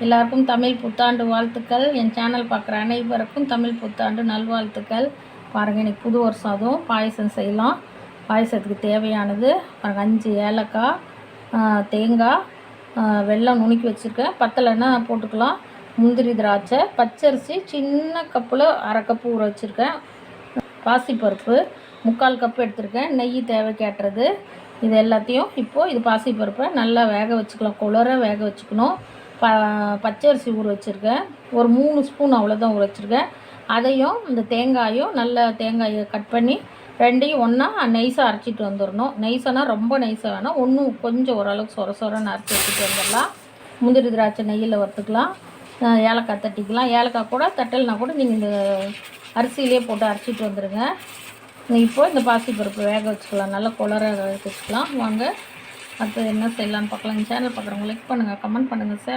எல்லாருக்கும் தமிழ் புத்தாண்டு வாழ்த்துக்கள். என் சேனல் பார்க்குற அனைவருக்கும் தமிழ் புத்தாண்டு நல்வாழ்த்துக்கள். பாருங்கள், இன்றைக்கி புது வருஷம், அதுவும் பாயசம் செய்யலாம். பாயசத்துக்கு தேவையானது பாருங்கள், 5 ஏலக்காய், தேங்காய், வெல்லம் நுணுக்கி வச்சுருக்கேன். பத்தலைன்னா போட்டுக்கலாம். முந்திரி, திராட்சை, பச்சரிசி சின்ன கப்பில் 1/2 கப்பு ஊற வச்சுருக்கேன். பாசிப்பருப்பு 3/4 கப்பு எடுத்துருக்கேன். நெய் தேவைக்கேட்டுறது. இது எல்லாத்தையும் இப்போது இது பாசிப்பருப்பை நல்லா வேக வச்சுக்கலாம். குளர வேக வச்சுக்கணும். பச்சரிசி ஊற வச்சுருக்கேன். ஒரு 3 ஸ்பூன் அவ்வளோதான் ஊற வச்சுருக்கேன். அதையும் இந்த தேங்காயும் நல்ல தேங்காயை கட் பண்ணி ரெண்டையும் ஒன்றா நைஸாக அரைச்சிட்டு வந்துடணும். நைஸானால் ரொம்ப நைஸாக வேணாம், ஒன்றும் கொஞ்சம் ஓரளவுக்கு சொர சொரன்னு அரைச்சி வச்சுட்டு வந்துடலாம். முந்திரி திராட்சை நெய்யில் வறுத்துக்கலாம். ஏலக்காய் தட்டிக்கலாம். ஏலக்காய் கூட தட்டல்னா கூட நீங்கள் இந்த அரிசியிலே போட்டு அரைச்சிட்டு வந்துடுங்க. இப்போது இந்த பாசிப்பருப்பு வேக வச்சுக்கலாம். நல்லா குளர வேக வச்சுக்கலாம். வாங்க அடுத்தது என்ன செய்யலான்னு பார்க்கலாம். இந்த சேனல் பார்க்குறவங்க லைக் பண்ணுங்கள், கமெண்ட் பண்ணுங்கள், ஷேர்